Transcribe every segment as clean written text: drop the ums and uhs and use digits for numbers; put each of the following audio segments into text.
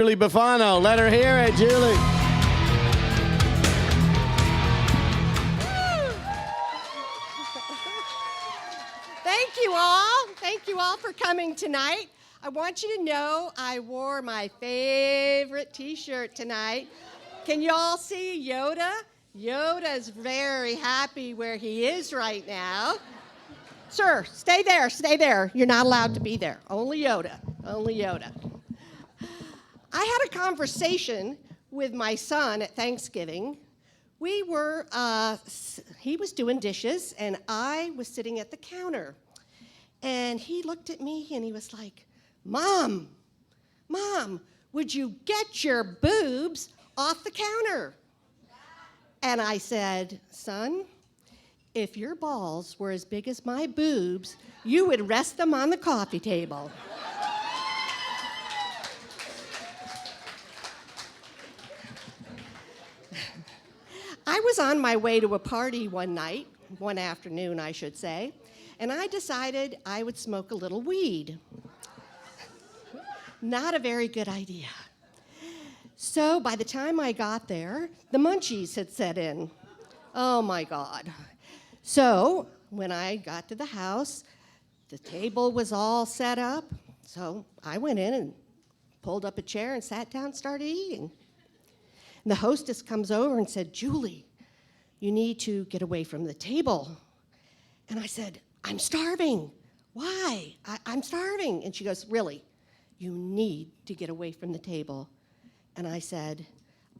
Julie Bifano. Let her hear it, Julie. Thank you all. Thank you all for coming tonight. I want you to know I wore my favorite t-shirt tonight. Can you all see Yoda? Yoda's very happy where he is right now. Sir, stay there, stay there. You're not allowed to be there. Only Yoda, only Yoda. I had a conversation with my son at Thanksgiving. He was doing dishes, and I was sitting at the counter. And he looked at me, and he was like, Mom, would you get your boobs off the counter? And I said, son, if your balls were as big as my boobs, you would rest them on the coffee table. I was on my way to a party one afternoon, I should say, and I decided I would smoke a little weed. Not a very good idea. So by the time I got there, the munchies had set in. Oh my God. So when I got to the house, the table was all set up. So I went in and pulled up a chair and sat down and started eating. And the hostess comes over and said, Julie, you need to get away from the table. And I said, I'm starving. Why? I'm starving. And she goes, really? You need to get away from the table. And I said,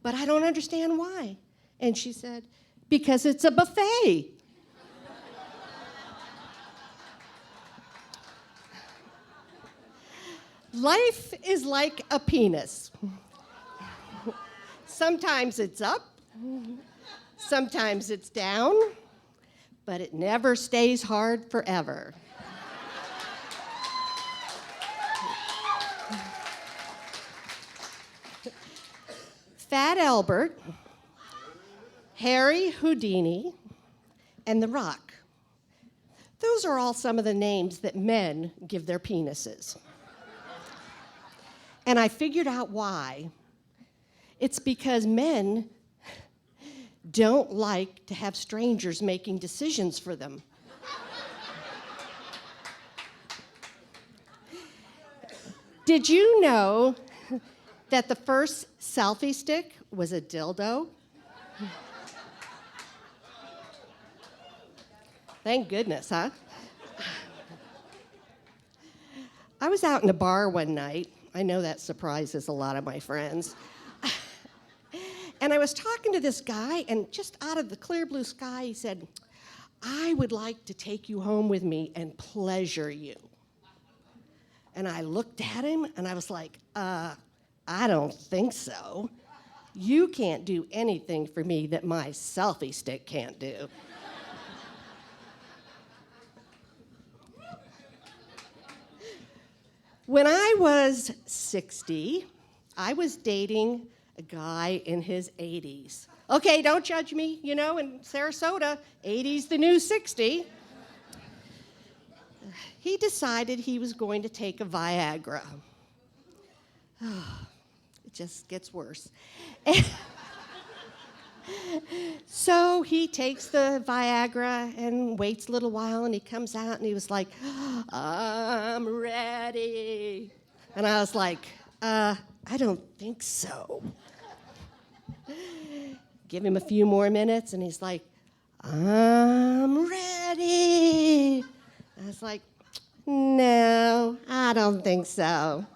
but I don't understand why. And she said, because it's a buffet. Life is like a penis. Sometimes it's up, sometimes it's down, but it never stays hard forever. Fat Albert, Harry Houdini, and The Rock. Those are all some of the names that men give their penises. And I figured out why. It's because men don't like to have strangers making decisions for them. Did you know that the first selfie stick was a dildo? Thank goodness, huh? I was out in a bar one night. I know that surprises a lot of my friends. And I was talking to this guy, and just out of the clear blue sky, he said, I would like to take you home with me and pleasure you. And I looked at him, and I was like, I don't think so. You can't do anything for me that my selfie stick can't do. When I was 60, I was dating a guy in his 80s. Okay, don't judge me. You know, in Sarasota, 80's the new 60. He decided he was going to take a Viagra. It just gets worse. So he takes the Viagra and waits a little while, and he comes out, and he was like, I'm ready. And I was like, I don't think so. Give him a few more minutes, and he's like, I'm ready. I was like, no, I don't think so.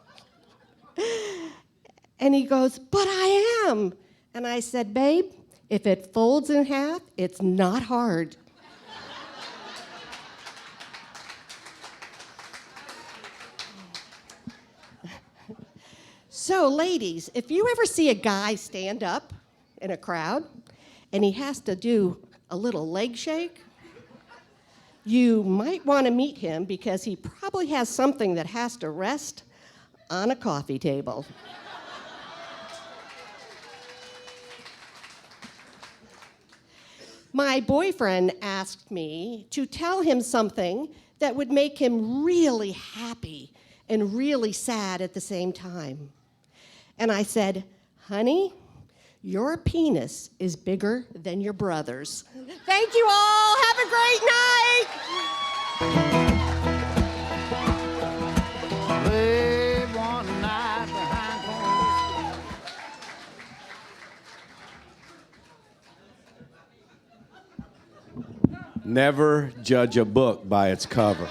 And he goes, but I am. And I said, babe, if it folds in half, it's not hard. So, ladies, if you ever see a guy stand up in a crowd and he has to do a little leg shake, you might want to meet him because he probably has something that has to rest on a coffee table. My boyfriend asked me to tell him something that would make him really happy and really sad at the same time. And I said, honey, your penis is bigger than your brother's. Thank you all. Have a great night. Never judge a book by its cover.